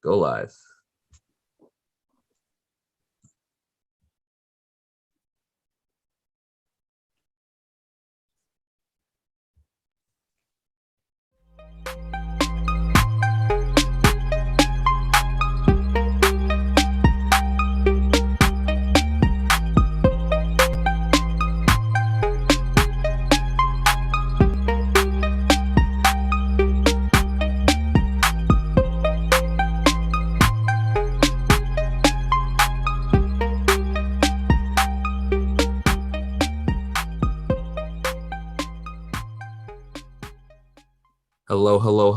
Go live.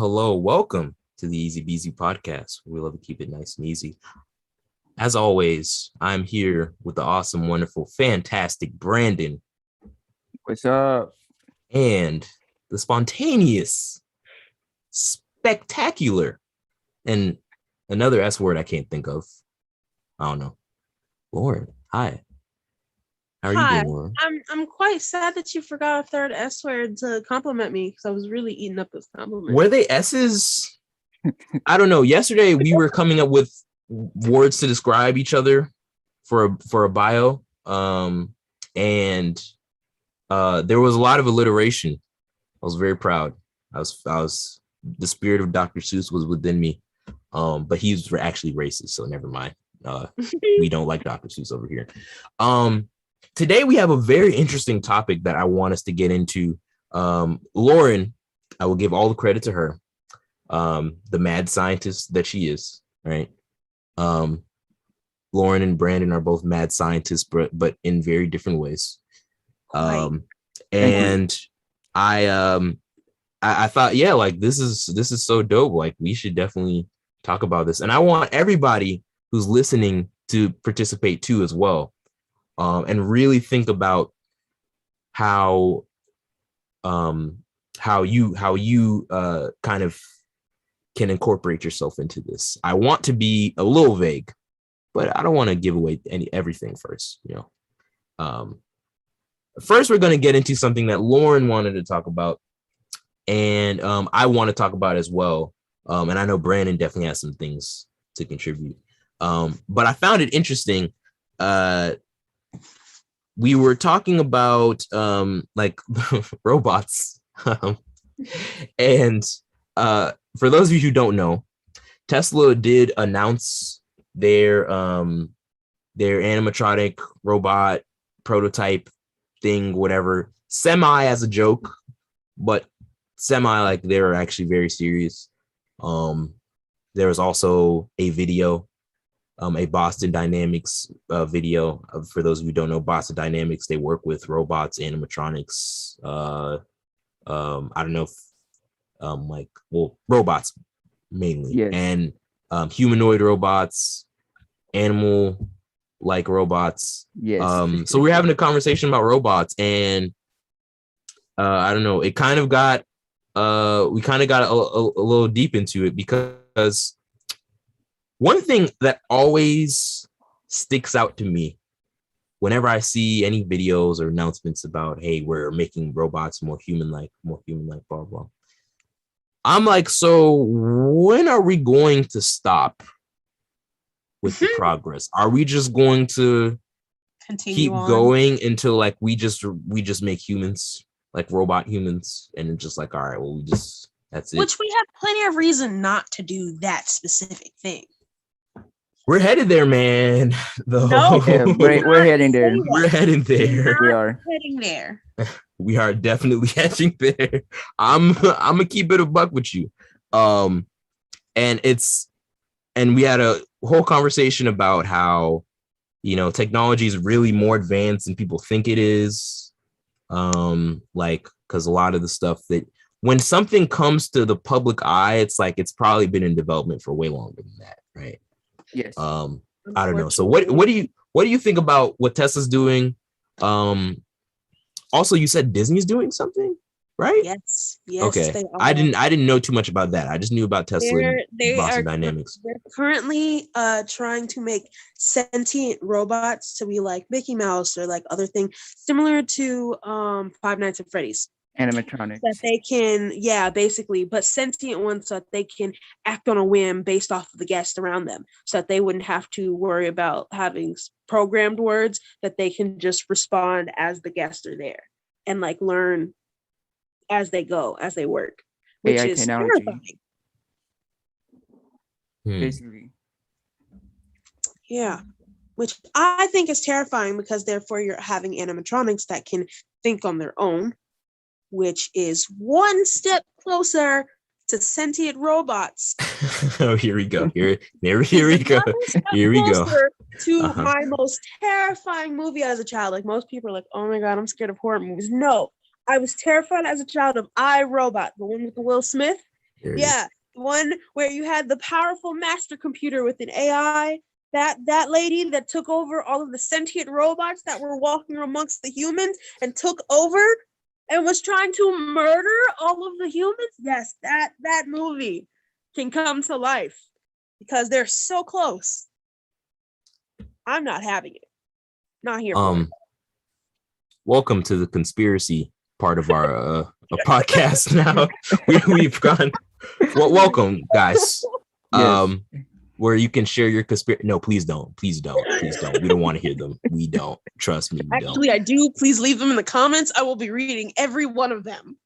Hello. Welcome to the Easy Beasy podcast. We love to keep it nice and easy. As always, I'm here with the awesome, wonderful, fantastic Brandon. What's up? And the spontaneous, spectacular, and another S word I can't think of. I don't know. Lauren, hi. How are you doing, Lauren? I'm quite sad that you forgot a third S word to compliment me because I was really eating up this compliment. Were they S's? I don't know. Yesterday we were coming up with words to describe each other for a bio, and there was a lot of alliteration. I was very proud. I was the spirit of Dr. Seuss was within me, but he's actually racist, so never mind. We don't like Dr. Seuss over here. Today we have a very interesting topic that I want us to get into. Lauren, I will give all the credit to her. The mad scientist that she is, right? Lauren and Brandon are both mad scientists, but in very different ways. And I thought, yeah, like this is so dope. Like we should definitely talk about this. And I want everybody who's listening to participate too as well. And really think about how you kind of can incorporate yourself into this. I want to be a little vague, but I don't want to give away everything first. First, we're going to get into something that Lauren wanted to talk about, and I want to talk about as well. And I know Brandon definitely has some things to contribute. But I found it interesting. We were talking about like robots. And for those of you who don't know, Tesla did announce their animatronic robot prototype thing, whatever, semi as a joke, but semi like they're actually very serious. There was also a video, a Boston Dynamics video. For those of you who don't know, Boston Dynamics, they work with robots, animatronics. I don't know if robots mainly, yes. And humanoid robots, animal like robots. Yes. So we're having a conversation about robots, and I don't know, it kind of got we kind of got a little deep into it, because one thing that always sticks out to me whenever I see any videos or announcements about, hey, we're making robots more human-like, blah, blah. I'm like, so when are we going to stop with the progress? Are we just going to keep going until like we just make humans, like robot humans, and it's just like, all right, well, that's it. Which we have plenty of reason not to do that specific thing. We're headed there, man. No, yeah, we're heading there. We're heading there. We are heading there. We are definitely heading there. I'm gonna keep it a buck with you. And we had a whole conversation about how, technology is really more advanced than people think it is. Like, because a lot of the stuff that when something comes to the public eye, it's like it's probably been in development for way longer than that, right? Yes. I don't know. So what do you think about what Tesla's doing? Also, you said Disney's doing something, right? Yes. Okay. I didn't know too much about that. I just knew about Tesla and Boston Dynamics. They're currently trying to make sentient robots to be like Mickey Mouse or like other things similar to Five Nights at Freddy's. Animatronics. that they can, yeah, basically, but sentient ones so that they can act on a whim based off of the guest around them, so that they wouldn't have to worry about having programmed words, that they can just respond as the guests are there and like learn as they go, as they work, which AI is technology. terrifying. Basically. Yeah, which I think is terrifying because therefore you're having animatronics that can think on their own, which is one step closer to sentient robots. Oh, here we go. Here we go. Here we go. Closer to Uh-huh. my most terrifying movie as a child. Like most people are like, oh my God, I'm scared of horror movies. No, I was terrified as a child of I, Robot, the one with the Will Smith. There it is. Yeah, the one where you had the powerful master computer with an AI. That lady that took over all of the sentient robots that were walking amongst the humans and took over and was trying to murder all of the humans. Yes, that movie can come to life because they're so close. I'm not having it. Not here. For it. Welcome to the conspiracy part of our podcast. Now we've gone. Well, welcome, guys. Yes. Where you can share your conspiracy. No, please don't. Please don't. Please don't. We don't want to hear them. We don't. Trust me. We Actually, I do. Please leave them in the comments. I will be reading every one of them.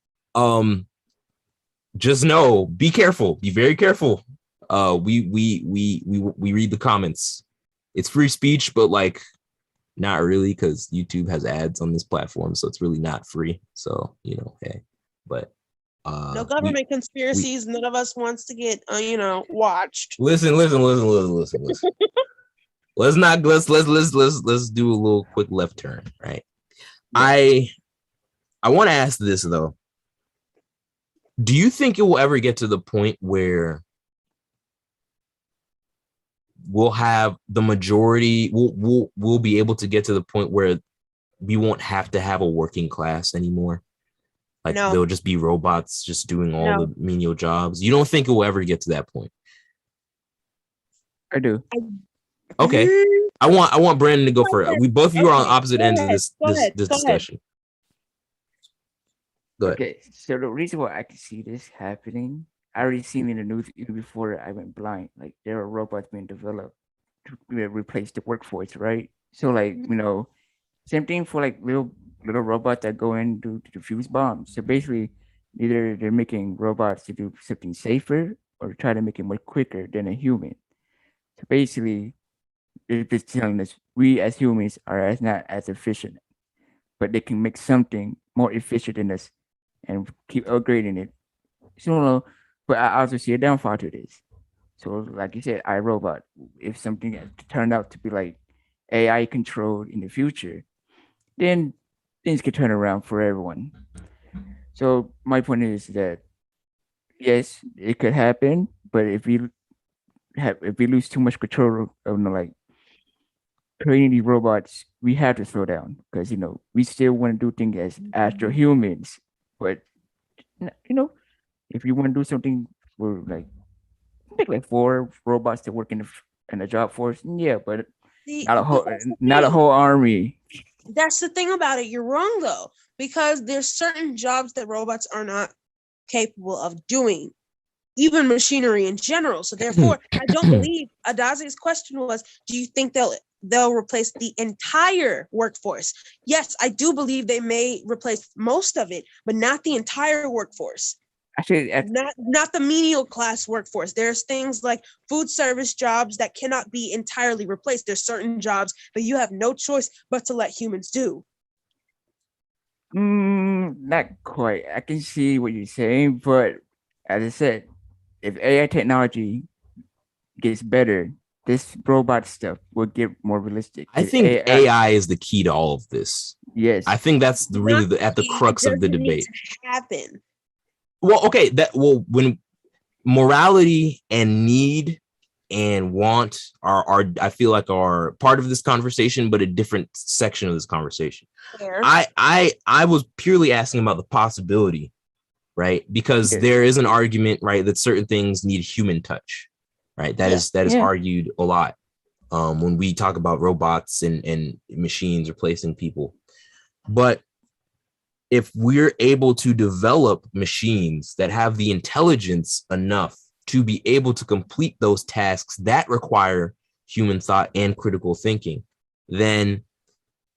Just know, be careful. Be very careful. We read the comments. It's free speech, but like not really, because YouTube has ads on this platform, so it's really not free. So hey, but no government conspiracies. None of us wants to get watched. Listen. Let's do a little quick left turn, right? I want to ask this though. Do you think it will ever get to the point where we'll have the majority, we'll be able to get to the point where we won't have to have a working class anymore? Like they'll just be robots just doing all the menial jobs. You don't think it will ever get to that point? I do. Okay. I want Brandon to go first. We both of you are on opposite ends of this discussion. Go ahead. Okay, so the reason why I can see this happening, I already seen in the news even before I went blind. Like there are robots being developed to replace the workforce, right? So like same thing for like little robots that go in to defuse bombs. So basically, either they're making robots to do something safer or try to make it more quicker than a human. So basically, they're just telling us we as humans are not as efficient, but they can make something more efficient than us and keep upgrading it. So, but I also see a downfall to this. So, like you said, iRobot, if something turned out to be like AI controlled in the future, then things could turn around for everyone. So my point is that yes, it could happen, but if we lose too much control of like creating these robots, we have to slow down because we still want to do things as astral humans. But if you want to do something for like 4 robots to work in the job force, yeah, but not a whole army. That's the thing about it. You're wrong though, because there's certain jobs that robots are not capable of doing, even machinery in general. So therefore, I don't believe Adaze's question was, do you think they'll replace the entire workforce? Yes, I do believe they may replace most of it, but not the entire workforce. Actually, not the menial class workforce. There's things like food service jobs that cannot be entirely replaced. There's certain jobs that you have no choice but to let humans do. Not quite. I can see what you're saying, but as I said, if AI technology gets better, this robot stuff will get more realistic. I think AI is the key to all of this. Yes, I think that's really at the crux of the debate. Happen. Well, okay, when morality and need and want are I feel like are part of this conversation, but a different section of this conversation. Fair. I was purely asking about the possibility, right? Because there is an argument, right, that certain things need human touch, right? That is argued a lot when we talk about robots and machines replacing people. But if we're able to develop machines that have the intelligence enough to be able to complete those tasks that require human thought and critical thinking, then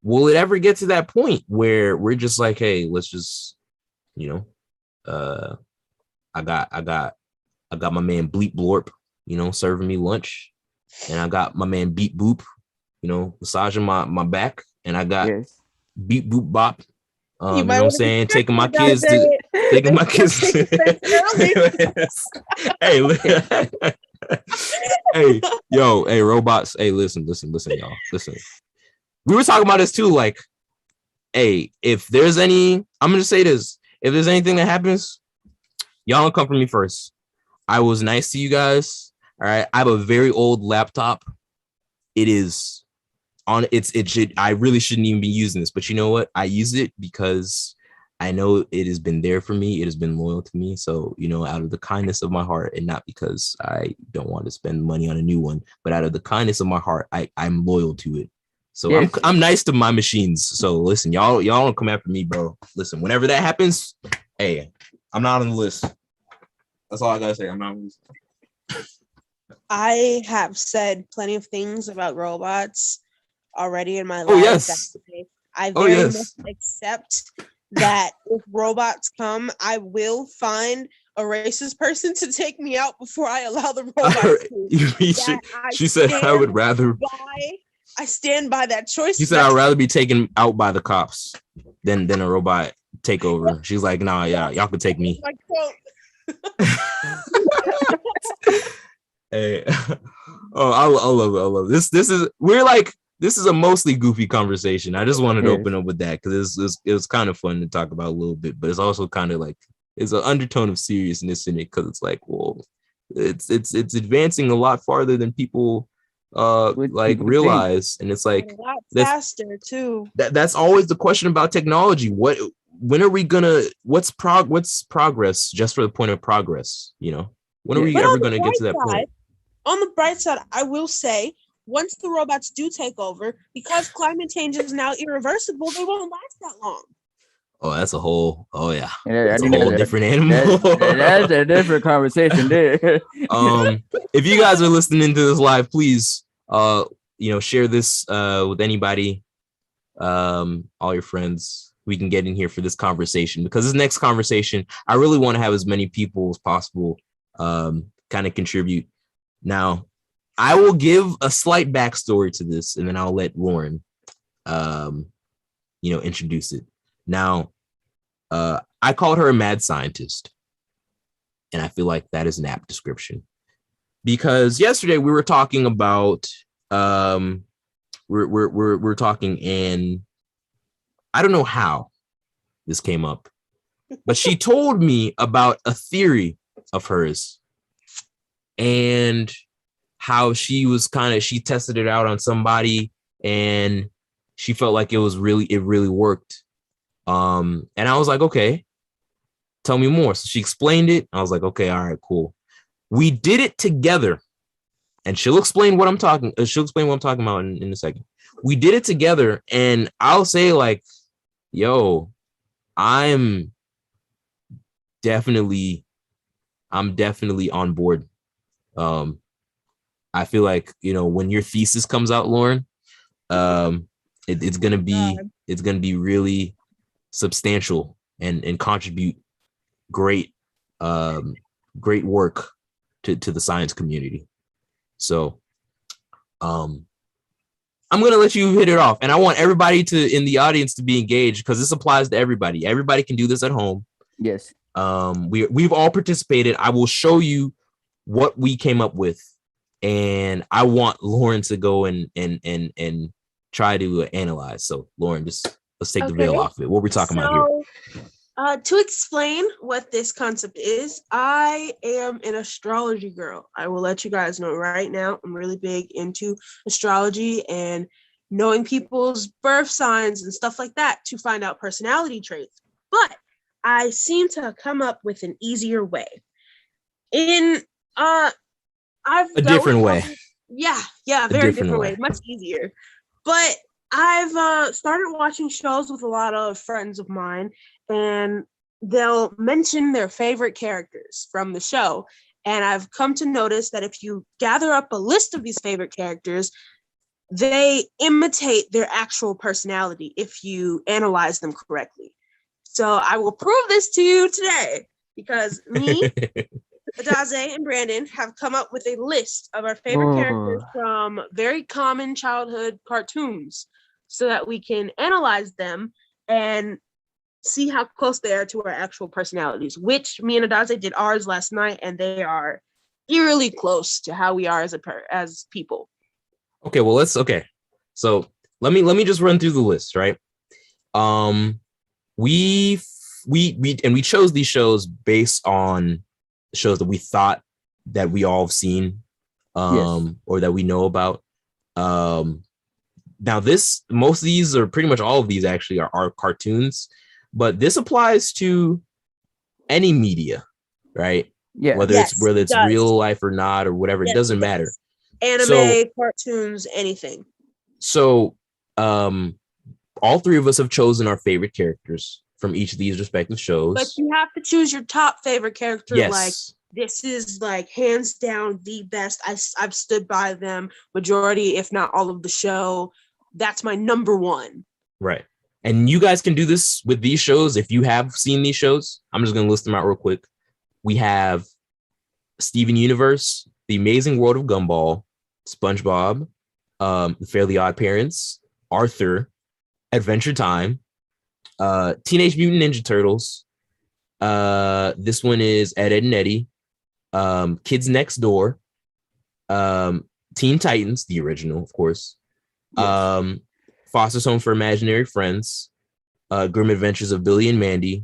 will it ever get to that point where we're just like, hey, let's just, you know, I got my man Bleep Blorp, you know, serving me lunch, and I got my man Beep Boop, you know, massaging my back, and I got Yes. Beep Boop Bop, you know might what I'm wanna be saying, careful taking my about kids to that. taking my Take kids. offense early. Hey, yo, hey, robots. Hey, listen, y'all. Listen. We were talking about this too. Like, hey, if there's any, I'm gonna say this. If there's anything that happens, y'all don't come for me first. I was nice to you guys. All right. I have a very old laptop. It is on it should, I really shouldn't even be using this, but you know what? I use it because I know it has been there for me. It has been loyal to me. So, you know, out of the kindness of my heart, and not because I don't want to spend money on a new one, but out of the kindness of my heart, I'm loyal to it. So Yes. I'm nice to my machines. So listen, y'all don't come after me, bro. Listen, whenever that happens, hey, I'm not on the list. That's all I gotta say. I'm not on the list. I have said plenty of things about robots already in my life. Oh, yes. That I Oh, very yes. much accept that if robots come, I will find a racist person to take me out before I allow the robots to. She said I would rather. I stand by that choice. She said I'd rather be taken out by the cops than a robot take over. She's like, nah, yeah, y'all can take me. My quote. Hey, oh, I love it. I love it. This is a mostly goofy conversation. I just wanted to open up with that because it was kind of fun to talk about a little bit, but it's also kind of like it's an undertone of seriousness in it because it's like, well, it's advancing a lot farther than people like realize, and it's like a lot faster too. That's always the question about technology. When are we gonna? What's progress? Just for the point of progress, you know. When are we ever gonna get to that point? On the bright side, I will say, once the robots do take over, because climate change is now irreversible, they won't last that long. Oh, that's a whole. Oh yeah, that's a whole different animal. That's a different conversation there. If you guys are listening to this live, please, you know, share this with anybody, all your friends. We can get in here for this conversation because this next conversation, I really want to have as many people as possible kind of contribute. Now, I will give a slight backstory to this, and then I'll let Lauren, you know, introduce it. Now, I called her a mad scientist, and I feel like that is an apt description because yesterday we were talking about we're talking, and I don't know how this came up, but she told me about a theory of hers and how she tested it out on somebody and she felt like it really worked. And I was like, okay, tell me more. So she explained it. I was like, okay, all right, cool. We did it together, and she'll explain what I'm talking. She'll explain what I'm talking about in a second. We did it together, and I'll say like, yo, I'm definitely on board. I feel like, you know, when your thesis comes out, Lauren, it's gonna be really substantial and contribute great work to the science community. So I'm gonna let you hit it off, and I want everybody in the audience to be engaged because this applies to everybody. Everybody can do this at home. Yes. We've all participated. I will show you what we came up with, and I want Lauren to go and try to analyze. So Lauren, let's take the veil off of it. What we're talking about here. To explain what this concept is, I am an astrology girl. I will let you guys know right now. I'm really big into astrology and knowing people's birth signs and stuff like that to find out personality traits. But I seem to have come up with an easier way. A different way. Yeah, very different way. Much easier. But I've started watching shows with a lot of friends of mine, and they'll mention their favorite characters from the show. And I've come to notice that if you gather up a list of these favorite characters, they imitate their actual personality if you analyze them correctly. So I will prove this to you today because me, Adaze, and Brandon have come up with a list of our favorite characters from very common childhood cartoons so that we can analyze them and see how close they are to our actual personalities, which me and Adaze did ours last night, and they are eerily close to how we are as people. Okay, well, so let me just run through the list, right? We chose these shows based on shows that we thought that we all have seen, or that we know about. Now most of these, or pretty much all of these actually, are cartoons, but this applies to any media, right? Yeah. Whether it's real life or not, or whatever, it doesn't matter. Anime, cartoons, anything. So all three of us have chosen our favorite characters from each of these respective shows. But you have to choose your top favorite character. Yes. Like, this is like hands down the best. I've stood by them majority, if not all of the show. That's my number one. Right. And you guys can do this with these shows if you have seen these shows. I'm just going to list them out real quick. We have Steven Universe, The Amazing World of Gumball, SpongeBob, The Fairly Odd Parents, Arthur, Adventure Time, Teenage Mutant Ninja Turtles. This one is Ed, Edd n Eddy, Kids Next Door, Teen Titans, the original, of course. Yes. Foster's Home for Imaginary Friends, Grim Adventures of Billy and Mandy,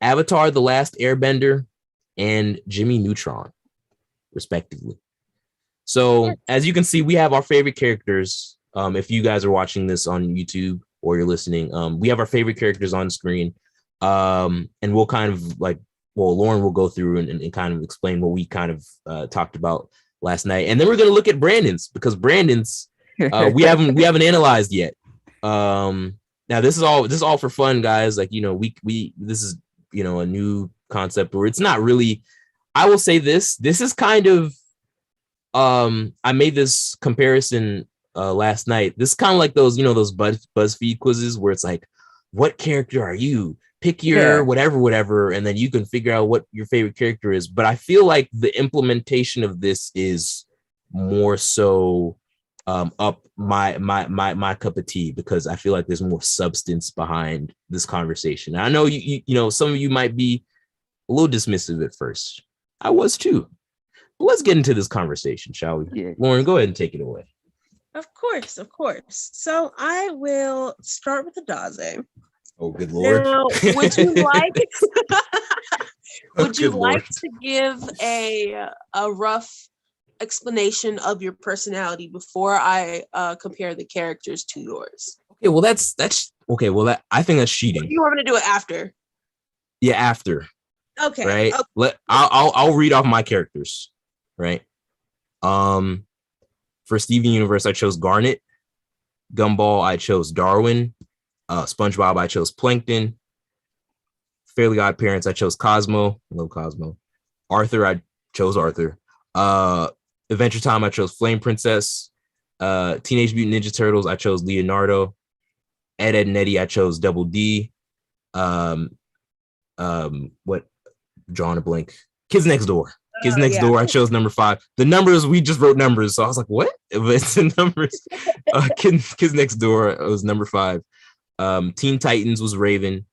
Avatar: The Last Airbender, and Jimmy Neutron, respectively. So as you can see, we have our favorite characters. If you guys are watching this on YouTube or you're listening, we have our favorite characters on screen. And we'll kind of Lauren will go through and kind of explain what we kind of talked about last night. And then we're going to look at Brandon's, because Brandon's we haven't analyzed yet. Now this is all for fun, guys. Like, we this is, a new concept where it's not really, I will say this is kind of, I made this comparison last night. This is kind of like those, those BuzzFeed quizzes where it's like, what character are you? Pick your whatever, and then you can figure out what your favorite character is. But I feel like the implementation of this is more so up my cup of tea, because I feel like there's more substance behind this conversation. And I know you some of you might be a little dismissive at first. I was too. But let's get into this conversation, shall we? Yeah. Lauren, go ahead and take it away. Of course. So I will start with Adaze. Oh, good Lord. Now, would you like to give a rough explanation of your personality before I compare the characters to yours? Okay, well that's okay. Well, I think that's cheating. You want me to do it after? Yeah, after. Okay. Right. Okay. I'll read off my characters. Right. For Steven Universe, I chose Garnet. Gumball, I chose Darwin. SpongeBob, I chose Plankton. Fairly Odd Parents, I chose Cosmo. I love Cosmo. Arthur, I chose Arthur. Adventure Time, I chose Flame Princess. Teenage Mutant Ninja Turtles, I chose Leonardo. Ed, Edd n Eddy, I chose Double D. What? Drawing a blank. Kids Next Door. Kids Next Door, I chose number 5. The numbers, we just wrote numbers, so I was like, what? It's the numbers. Kids Next Door was number 5. Teen Titans was Raven.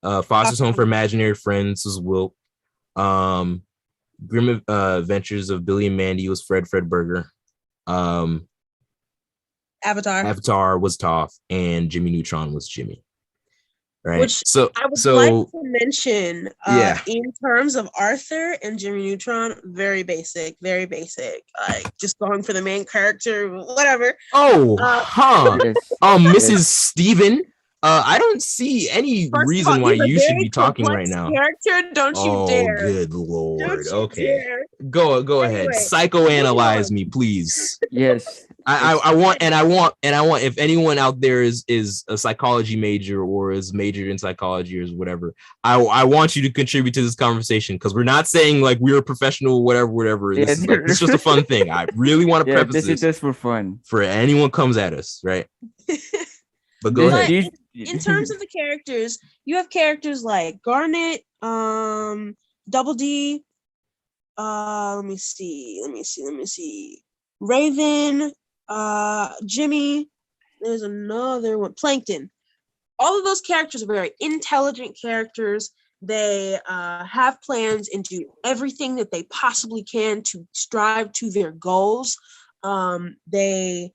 Foster's Home for Imaginary Friends was Wilt. Grim Adventures of Billy and Mandy was Fred Burger. Avatar was Toph, and Jimmy Neutron was Jimmy. Right. Which I would like to mention, in terms of Arthur and Jimmy Neutron, very basic. Like, just going for the main character, whatever. Mrs. Steven. I don't see any reason why you should be talking right now. Character, don't you dare! Good Lord. Okay, go ahead. Psychoanalyze me, please. Yes. I want if anyone out there is a psychology major or is majored in psychology or whatever, I want you to contribute to this conversation, because we're not saying like we're a professional, whatever. Yeah, This is like, it's just a fun thing. I really want to yeah, preface this is this just for fun. for anyone comes at us, right? But go This- ahead. these- In terms of the characters, you have characters like Garnet, Double D, let me see. Raven, Jimmy, there's another one, Plankton. All of those characters are very intelligent characters. They have plans and do everything that they possibly can to strive to their goals. They,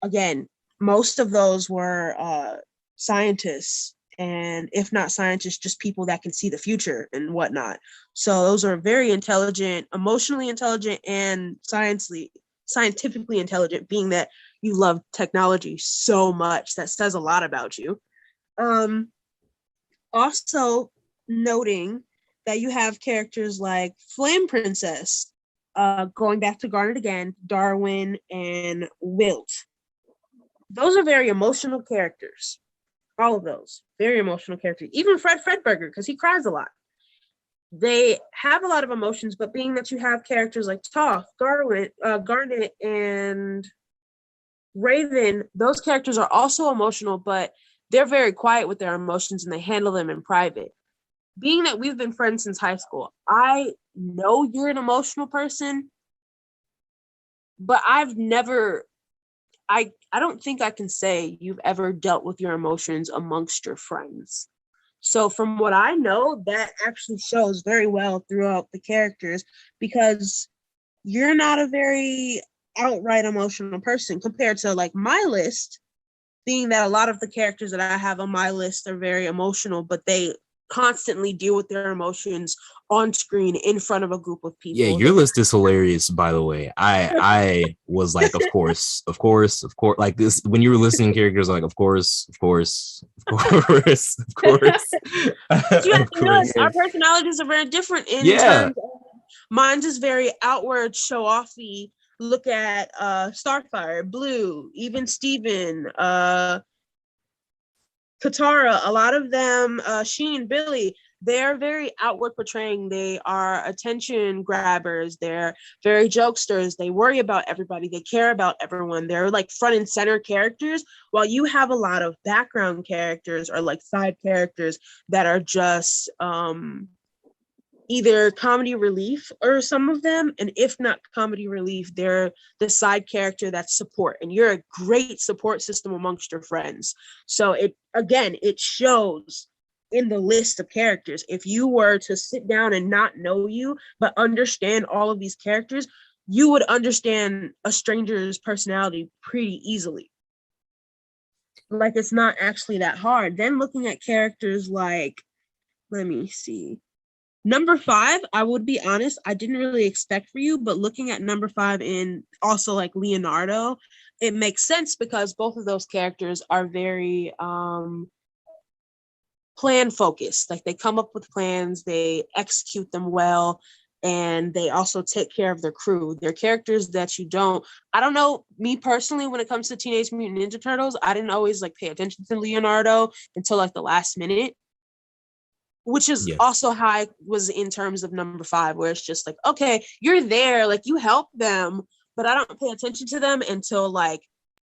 again, most of those were scientists, and if not scientists, just people that can see the future and whatnot. So those are very intelligent, emotionally intelligent, and scientifically intelligent, being that you love technology so much. That says a lot about you. Also noting that you have characters like Flame Princess, going back to Garnet again, Darwin, and Wilt. Those are very emotional characters. All of those very emotional characters. Even Fredberger, because he cries a lot. They have a lot of emotions, but being that you have characters like Toph, Garnet, and Raven, those characters are also emotional, but they're very quiet with their emotions and they handle them in private. Being that we've been friends since high school, I know you're an emotional person, but I've never, I don't think I can say you've ever dealt with your emotions amongst your friends. So from what I know, that actually shows very well throughout the characters, because you're not a very outright emotional person compared to like my list, being that a lot of the characters that I have on my list are very emotional, but they constantly deal with their emotions on screen in front of a group of people. Yeah, your list is hilarious, by the way. I was like, of course. Like this, when you were listing characters, like, of course. You have to realize our personalities are very different in terms of, mine's is very outward, show offy. Look at Starfire, Blue, even Steven, Katara, a lot of them, Sheen, Billy, they're very outward portraying. They are attention grabbers. They're very jokesters. They worry about everybody. They care about everyone. They're like front and center characters, while you have a lot of background characters or like side characters that are just either comedy relief, or some of them, and if not comedy relief, they're the side character that's support, and you're a great support system amongst your friends. So it shows in the list of characters. If you were to sit down and not know you but understand all of these characters, you would understand a stranger's personality pretty easily. Like, it's not actually that hard. Then looking at characters like, let me see, number 5, I would be honest, I didn't really expect for you, but looking at number 5 and also like Leonardo, it makes sense because both of those characters are very plan focused. Like, they come up with plans, they execute them well, and they also take care of their crew. They're characters that I don't know, me personally, when it comes to Teenage Mutant Ninja Turtles, I didn't always like pay attention to Leonardo until like the last minute, which is also how I was in terms of number 5, where it's just like, okay, you're there, like you help them, but I don't pay attention to them until like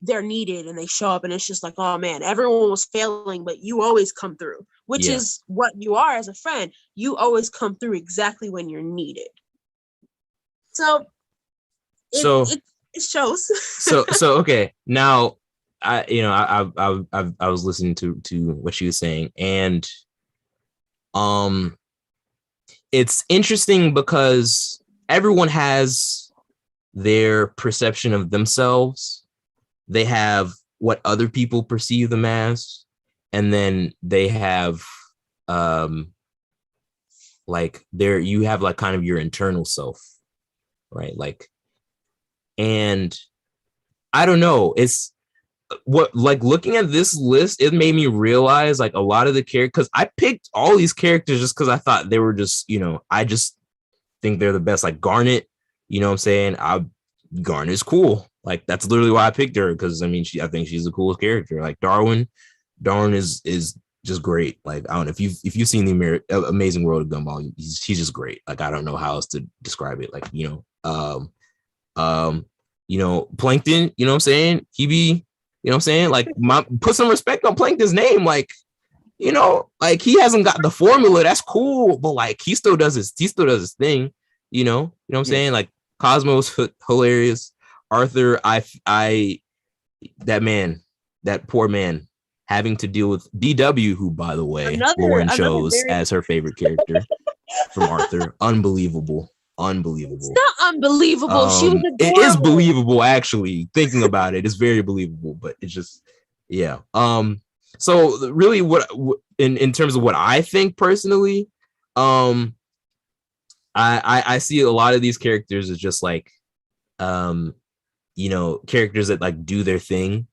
they're needed and they show up, and it's just like, oh man, everyone was failing, but you always come through, which is what you are as a friend. You always come through exactly when you're needed. So it shows. so okay, now I was listening to what she was saying, and it's interesting because everyone has their perception of themselves. They have what other people perceive them as, and then they have like you have like kind of your internal self, right? Like, and I don't know, it's what, like, looking at this list, it made me realize like a lot of the characters, because I picked all these characters just because I thought they were just, I just think they're the best. Like Garnet, you know what I'm saying? Garnet's cool. Like that's literally why I picked her, because I mean, I think she's the coolest character. Like Darwin is just great. Like I don't know if you've seen the Amazing World of Gumball, he's just great. Like I don't know how else to describe it. Like Plankton. You know what I'm saying? He be, you know what I'm saying? Like put some respect on Plankton's name. Like like he hasn't got the formula. That's cool, but like he still does his thing. You know what I'm saying? Like Cosmo's hilarious. Arthur, that poor man having to deal with DW, who, by the way, Lauren chose as her favorite character from Arthur. Unbelievable. It's not unbelievable. She was adorable. It is believable, actually. Thinking about it, it's very believable, but it's just, yeah. So really, what in terms of what I think personally, I see a lot of these characters as just like, characters that like do their thing,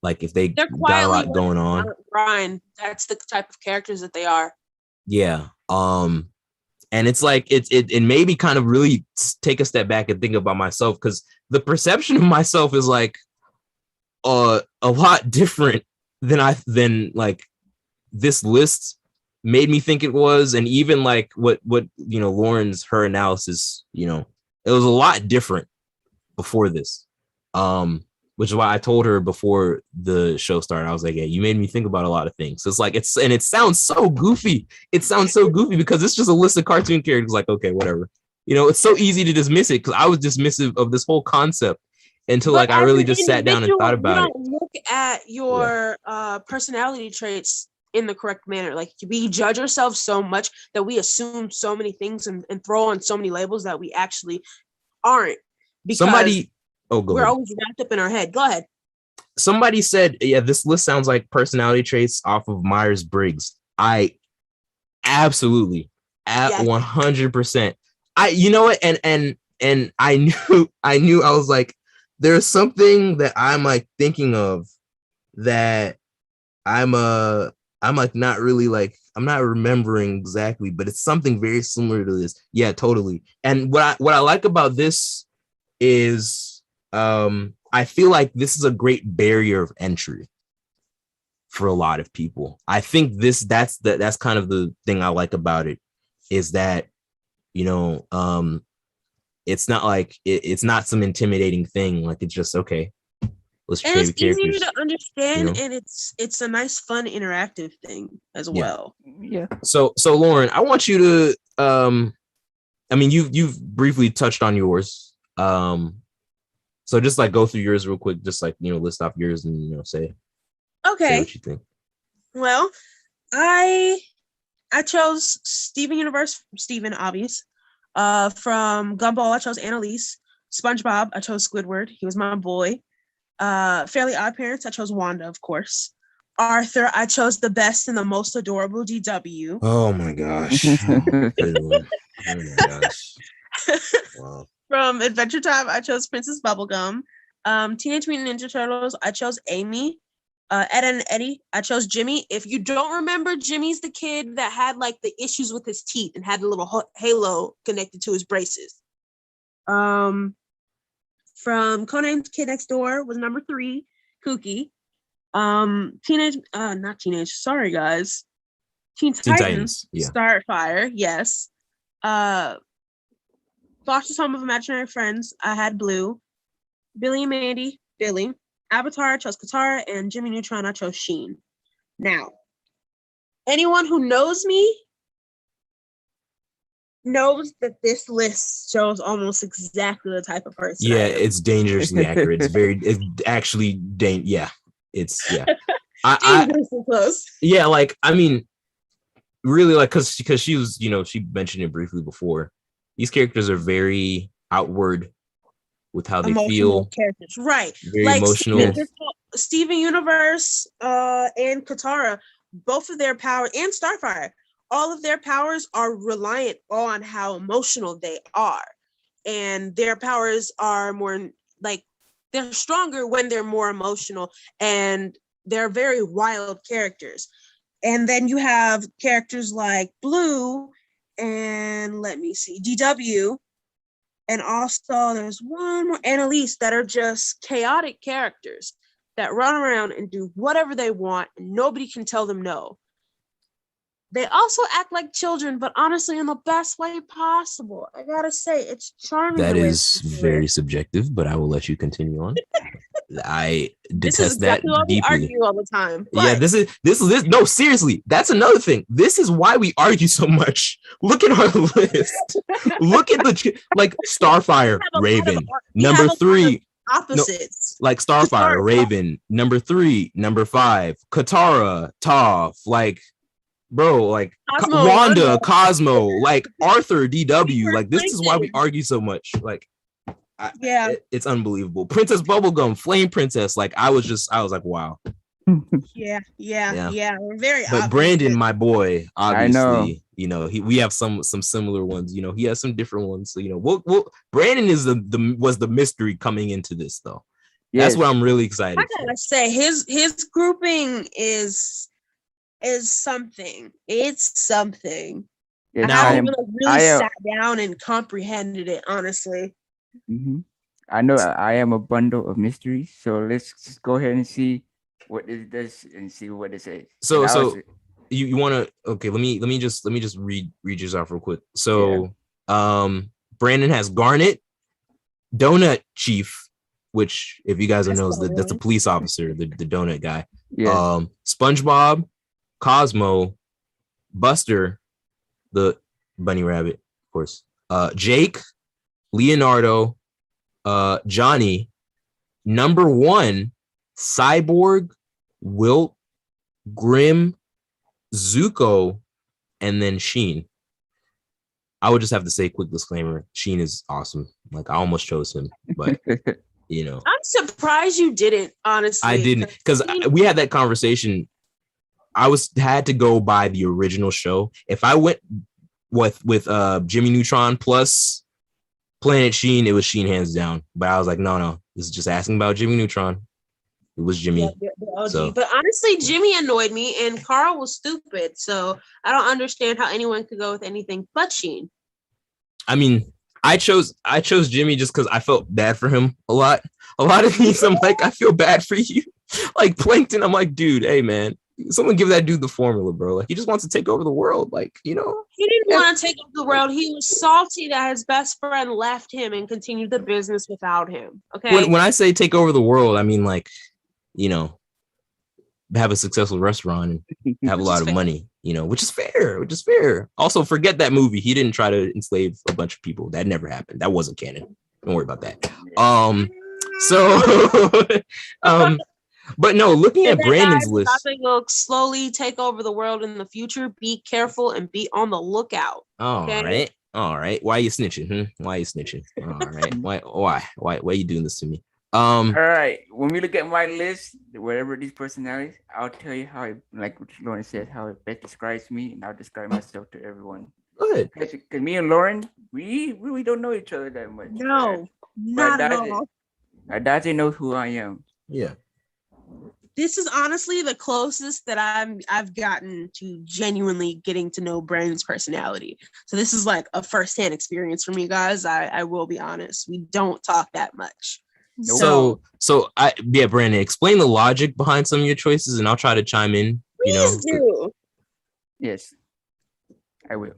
like if they got a lot going on. Brian, that's the type of characters that they are. Yeah. And it's like it made me kind of really take a step back and think about myself, because the perception of myself is like a lot different than like this list made me think it was. And even like what Lauren's, her analysis, it was a lot different before this, which is why I told her before the show started, I was like, yeah, you made me think about a lot of things. So it's like, it sounds so goofy. It sounds so goofy because it's just a list of cartoon characters. Like, okay, whatever. It's so easy to dismiss it, because I was dismissive of this whole concept until I really just sat down and thought about it. Look at your personality traits in the correct manner. Like, we judge ourselves so much that we assume so many things and throw on so many labels that we actually aren't. Because we're always wrapped up in our head. Go ahead. Somebody said, yeah, this list sounds like personality traits off of Myers-Briggs. I absolutely, at 100%. You know what? And I knew I was like, there's something that I'm like thinking of that I'm like not really like, I'm not remembering exactly, but it's something very similar to this. Yeah, totally. And what I like about this is I feel like this is a great barrier of entry for a lot of people. I think that's kind of the thing I like about it, is that it's not like it's not some intimidating thing. Like, it's just okay. Let's and it's easier to understand, and it's a nice, fun, interactive thing as well. Yeah. So Lauren, I want you to I mean, you've briefly touched on yours. So just like go through yours real quick, just like list off yours and say what you think. Well, I chose Steven Universe, Steven, obvious. From Gumball, I chose Annalise. SpongeBob, I chose Squidward. He was my boy. Fairly Odd Parents, I chose Wanda, of course. Arthur, I chose the best and the most adorable DW. Oh my gosh. Oh my gosh. Wow. From Adventure Time, I chose Princess Bubblegum. Teenage Mutant Ninja Turtles, I chose Amy. Ed and Eddie, I chose Jimmy. If you don't remember, Jimmy's the kid that had like the issues with his teeth and had a little halo connected to his braces. From Conan's Kid Next Door was number 3, Kooky. Teen Titans, yeah. Starfire, yes. Foster's Home of Imaginary Friends, I had Blue. Billy and Mandy, Billy. Avatar, I chose Katara, and Jimmy Neutron, I chose Sheen. Now, anyone who knows me knows that this list shows almost exactly the type of person. Yeah, it's dangerously accurate. It's actually yeah. It's yeah. Dangerously close. Yeah, like I mean, really, like because she was, she mentioned it briefly before. These characters are very outward with how they feel. Characters, right? Very like emotional. Steven Universe and Katara, both of their powers, and Starfire, all of their powers are reliant on how emotional they are. And their powers are more like, they're stronger when they're more emotional, and they're very wild characters. And then you have characters like Blue and DW, And also there's one more, Annalise, that are just chaotic characters that run around and do whatever they want and nobody can tell them no. They also act like children, but honestly in the best way possible. I gotta say, it's charming. That the way is they do very it. subjective, but I will let you continue on. I This is detest that exactly why we deeply. argue all the time. Yeah, but- this. No, seriously, that's another thing. This is why we argue so much. Look at our list. Look at like Starfire, have a lot of Raven. ar- we Number have a lot of 3, opposites. like Starfire, Katara. Raven. Number 3, number 5, Katara, Toph. Like, bro, like Cosmo, Wanda, Wanda. Cosmo, like Arthur, DW. Like, this is why we Lincoln. argue so much. Like, Yeah. it's unbelievable. Princess Bubblegum, Flame Princess. Like, I was like, wow. Yeah. We're very But opposite. Brandon, my boy, I know. obviously, you know, we have some similar ones. You know, he has some different ones. So, you know, we'll Brandon is was the mystery coming into this though. That's Yes. what I'm really excited I for. gotta say, his grouping is something. It's something. Yes, I Now- haven't really I am- sat down and comprehended it, honestly. Mhm. I know I am a bundle of mysteries, so let's just go ahead and see what it does and see what it says. So- And I so- was- You want to okay? Let me just read yours off real quick. So, Brandon has Garnet, Donut Chief, which if you guys don't know, that's the police officer, the donut guy. yes, SpongeBob, Cosmo, Buster, the bunny rabbit, of course. Jake, Leonardo, Johnny, number 1, Cyborg, Wilt, Grim, Zuko, and then Sheen. I would just have to say, quick disclaimer: Sheen is awesome. Like, I almost chose him, but you know, I'm surprised you didn't, honestly. I didn't, because we had that conversation. I had to go by the original show. If I went with Jimmy Neutron plus Planet Sheen, it was Sheen hands down. But I was like, no, this is just asking about Jimmy Neutron. It was Jimmy. Yeah, the OG. So- But honestly, Jimmy annoyed me, and Carl was stupid. So I don't understand how anyone could go with anything but Sheen. I mean, I chose Jimmy just because I felt bad for him a lot. A lot of these, I'm like, I feel bad for you. Like Plankton, I'm like, dude, hey man, someone give that dude the formula, bro. Like, he just wants to take over the world. Like, you know. He didn't want to take over the world. He was salty that his best friend left him and continued the business without him. Okay. When I say take over the world, I mean, like, you know, have a successful restaurant and have a Which lot is of fair. money, you know, which is fair. Also, forget that movie. He didn't try to enslave a bunch of people. That never happened. That wasn't canon. Don't worry about that. So but no, looking at That Brandon's guy's list. about to go slowly take over the world in the future. Be careful and be on the lookout. All right. Why are you snitching? Why are you snitching? All right. Why are you doing this to me? all right. When we look at my list, whatever these personalities, I'll tell you how it, like what Lauren said, how it best describes me, and I'll describe myself to everyone. Go ahead. Because me and Lauren, we really don't know each other that much. No, not at that's it. all. Adaje knows who I am. Yeah. This is honestly the closest that I've gotten to genuinely getting to know Brandon's personality. So this is like a firsthand experience for me, guys. I will be honest. We don't talk that much. Nope. So Brandon, explain the logic behind some of your choices, and I'll try to chime in. You know, Please do. Yes, I will.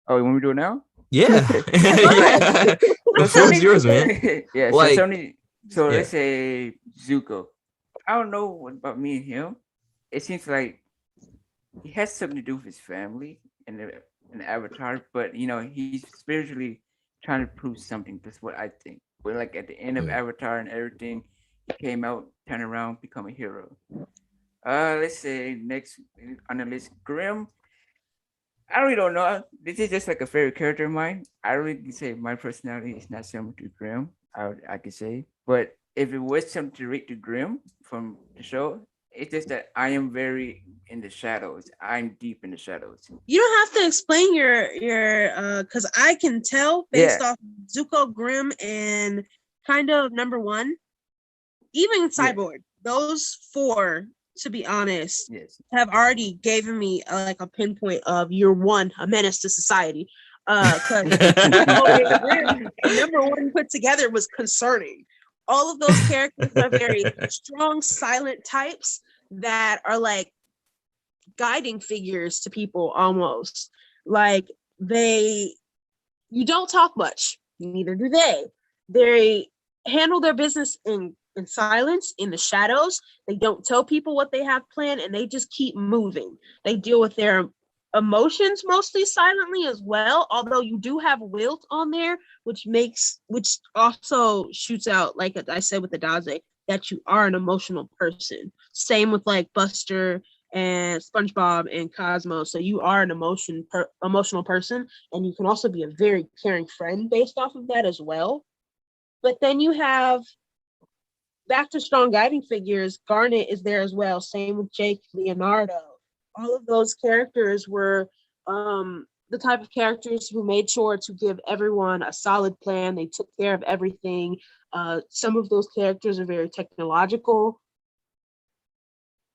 Oh, you want me to do it now? yeah. Yeah. The So floor is somebody- yours, man. Yeah, Like- so yeah. let's say Zuko. I don't know what about me and him. It seems like he has something to do with his family and the Avatar, but you know, he's spiritually trying to prove something. That's what I think. But like at the end of Mm. Avatar and everything, he came out, turn around, become a hero. Let's say next on the list, Grimm. I really don't know. This is just like a favorite character of mine. I really say my personality is not similar to Grimm. I could say, but if it was something to relate to Grimm from the show, it's just that I am very in the shadows. I'm deep in the shadows. You don't have to explain your because I can tell based off Zuko, Grimm, and kind of number 1, even Cyborg. Those 4, to be honest, Yes. have already given me like a pinpoint of you're one, a menace to society. Because and number one put together was concerning. All of those characters are very strong, silent types that are like guiding figures to people almost. Like you don't talk much, neither do they. They handle their business in silence, in the shadows. They don't tell people what they have planned, and they just keep moving. They deal with their emotions mostly silently as well, although you do have Wilt on there, which also shoots out, like I said with the Daze, that you are an emotional person. Same with like Buster and SpongeBob and Cosmo. So you are an emotional person, and you can also be a very caring friend based off of that as well. But then you have, back to strong guiding figures, Garnet is there as well. Same with Jake, Leonardo. All of those characters were the type of characters who made sure to give everyone a solid plan. They took care of everything. Some of those characters are very technological.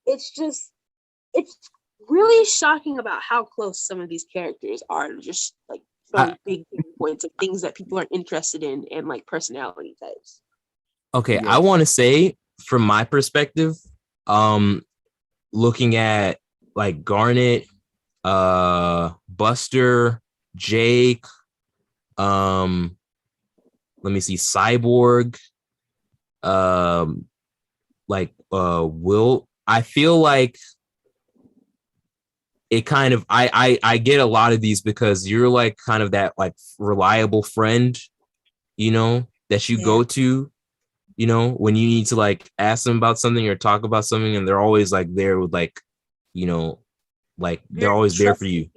It's really shocking about how close some of these characters are to just like big points of things that people are interested in and like personality types. Okay, Yes. I want to say from my perspective, looking at like Garnet, Buster, Jake, let me see, Cyborg, Wilt. I feel like it kind of I get a lot of these because you're like kind of that like reliable friend, that you go to, when you need to like ask them about something or talk about something, and they're always like there with like, like they're always there for you,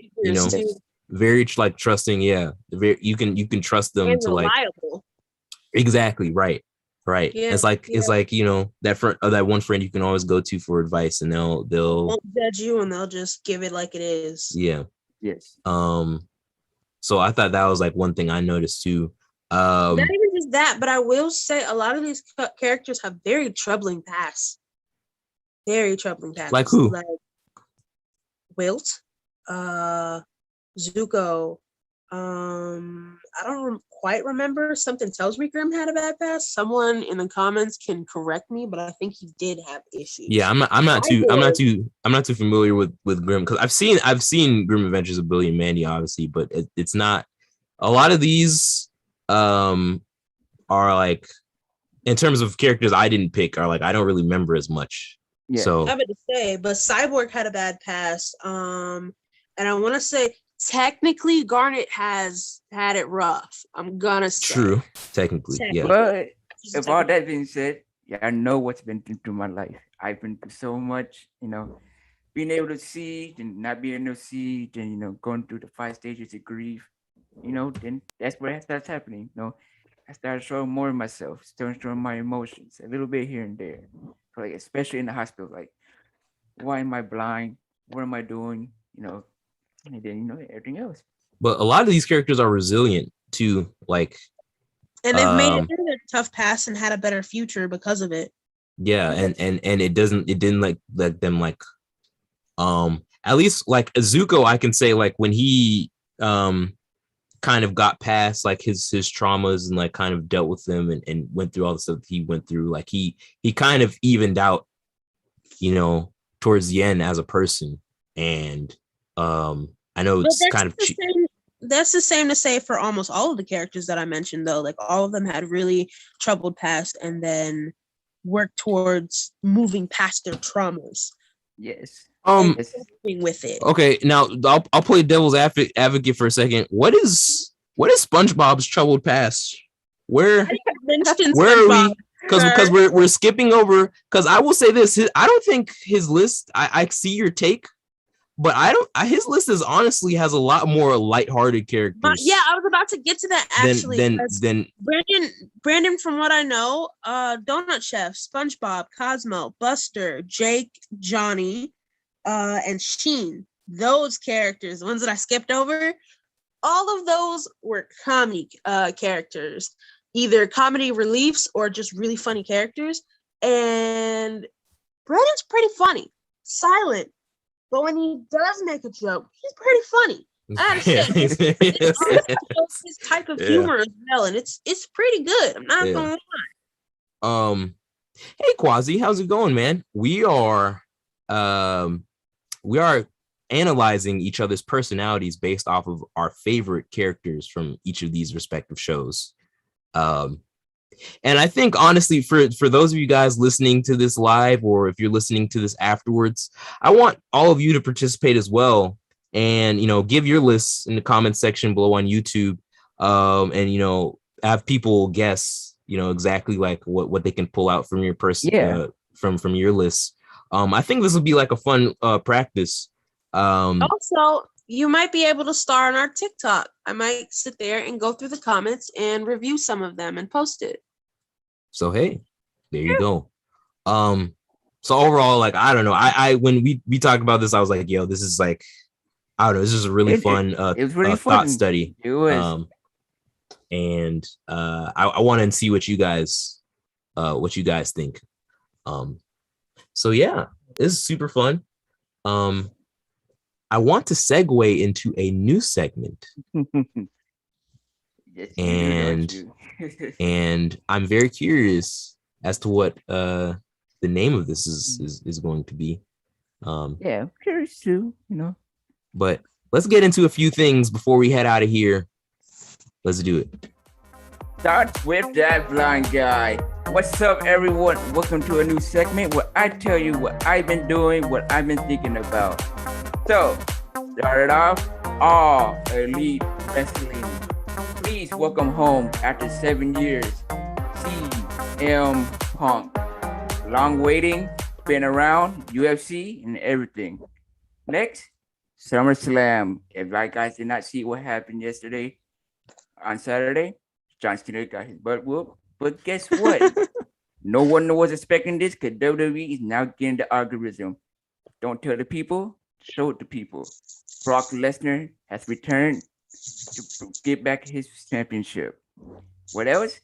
very like trusting. Yeah. You can trust them and to reliable. Like, exactly. Right. Yeah, it's like that one friend you can always go to for advice, and they'll won't judge you, and they'll just give it like it is. Yeah. Yes. So I thought that was like one thing I noticed too. Not even just that, but I will say a lot of these characters have very troubling pasts. Very troubling pasts. Like who? Like Wilt, Zuko. I don't quite remember. Something tells me Grimm had a bad past. Someone in the comments can correct me, but I think he did have issues. Yeah, I'm not too familiar with Grimm, because I've seen Grimm Adventures of Billy and Mandy, obviously, but it's not. A lot of these are like, in terms of characters I didn't pick, are like I don't really remember as much. Yeah. So I would say, but Cyborg had a bad past. And I want to say technically Garnet has had it rough. I'm gonna say true. Technically, yeah. But if all that being said, yeah, I know what's been through my life. I've been through so much, being able to see and not being able to see, and going through the 5 stages of grief, then that's where it starts happening. I started showing more of myself, started showing my emotions a little bit here and there. So, like, especially in the hospital, like, why am I blind? What am I doing? And then everything else. But a lot of these characters are resilient too, like, and they've made it through their tough past and had a better future because of it. Yeah, and it didn't like let them like, at least like Zuko, I can say, like, when he kind of got past like his traumas and like kind of dealt with them and went through all the stuff that he went through, like he kind of evened out, towards the end as a person. And I know it's kind of cheap. That's the same to say for almost all of the characters that I mentioned, though. Like, all of them had really troubled past and then worked towards moving past their traumas. Yes. With it. Okay, now I'll play devil's advocate for a second. What is SpongeBob's troubled past? Where are we? Because we're skipping over. Because I will say this: I don't think his list. I see your take, but his list is honestly has a lot more lighthearted characters. Yeah, I was about to get to that actually. Then Brandon, from what I know, Donut Chef, SpongeBob, Cosmo, Buster, Jake, Johnny, and Sheen. Those characters, the ones that I skipped over, all of those were comedy characters, either comedy reliefs or just really funny characters. And Brandon's pretty funny, silent. But when he does make a joke, he's pretty funny. I understand. It's his type of humor as well, and it's pretty good. I'm not gonna lie. Hey Quasi, how's it going, man? We are analyzing each other's personalities based off of our favorite characters from each of these respective shows. And I think honestly, for those of you guys listening to this live, or if you're listening to this afterwards, I want all of you to participate as well. And, give your lists in the comments section below on YouTube. And, have people guess, exactly like what they can pull out from your person, from your list. I think this will be like a fun practice. Also, you might be able to star on our TikTok. I might sit there and go through the comments and review some of them and post it. So, hey, there you go. So overall, like, I don't know. I when we talked about this, I was like, yo, this is like, I don't know. This is a really fun it was really thought fun. study. It was. And I want to see what you guys think. So yeah, this is super fun. I want to segue into a new segment. Yes, and you do, and I'm very curious as to what the name of this is going to be. Yeah, I'm curious too, But let's get into a few things before we head out of here. Let's do it. Starts with that blind guy. What's up, everyone? Welcome to a new segment where I tell you what I've been doing, what I've been thinking about. So, started off, All Elite Wrestling. Please welcome home after 7 years, CM Punk. Long waiting, been around, UFC and everything. Next, SummerSlam. If you guys did not see what happened yesterday, on Saturday, John Cena got his butt whooped. But guess what? No one was expecting this because WWE is now getting the algorithm. Don't tell the people, show it to people. Brock Lesnar has returned to get back his championship. What else?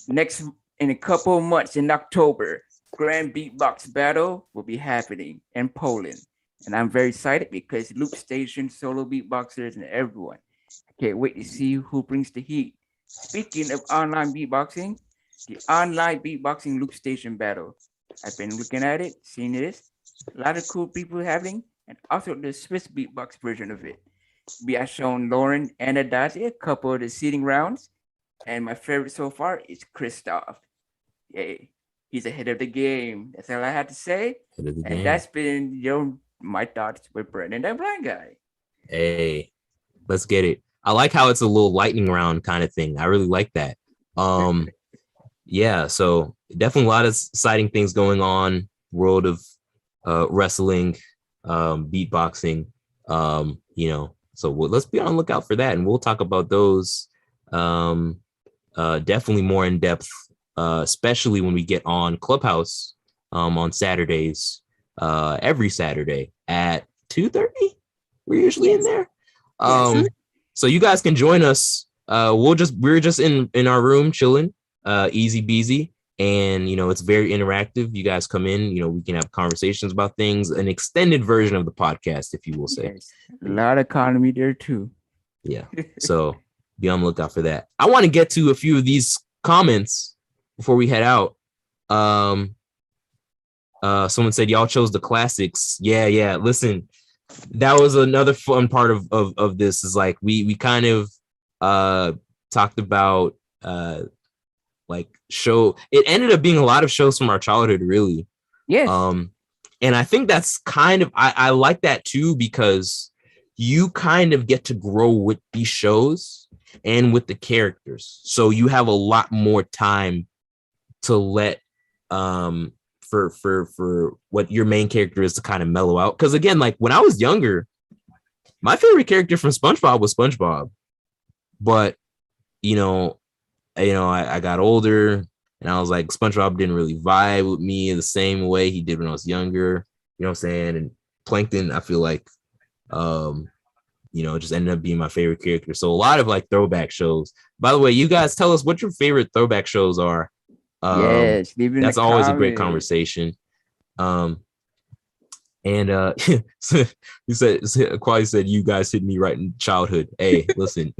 Next, in a couple of months in October, Grand Beatbox Battle will be happening in Poland. And I'm very excited because Loop Station, solo beatboxers, and everyone. I can't wait to see who brings the heat. Speaking of online beatboxing, the online beatboxing Loop Station battle. I've been looking at it, seeing this. A lot of cool people having, and also the Swiss beatbox version of it. We have shown Lauren and Adati a couple of the seating rounds, and my favorite so far is Christoph. Yay, he's ahead of the game. That's all I had to say. And that's been my thoughts with Brendan, that blind guy. Hey, let's get it. I like how it's a little lightning round kind of thing. I really like that. Yeah, so definitely a lot of exciting things going on. World of wrestling, beatboxing, so let's be on the lookout for that, and we'll talk about those definitely more in depth, especially when we get on Clubhouse on Saturdays, every Saturday at 2:30. We're usually in there. So you guys can join us. We're just in our room chilling, easy beasy. And, it's very interactive. You guys come in, we can have conversations about things, an extended version of the podcast, if you will say. Yes. A lot of economy there too. Yeah. So be on the lookout for that. I want to get to a few of these comments before we head out. Someone said y'all chose the classics. Yeah. Listen, that was another fun part of this is like we kind of talked about like show. It ended up being a lot of shows from our childhood, really. Yes. And I think that's kind of I like that too, because you kind of get to grow with these shows and with the characters. So you have a lot more time to let for what your main character is to kind of mellow out. Because again, like when I was younger, my favorite character from SpongeBob was SpongeBob. But I got older and I was like, SpongeBob didn't really vibe with me the same way he did when I was younger. You know what I'm saying? And Plankton, I feel like, just ended up being my favorite character. So a lot of like throwback shows. By the way, you guys tell us what your favorite throwback shows are. Yes, that's always a great conversation. And you said Quali said you guys hit me right in childhood. Hey, listen,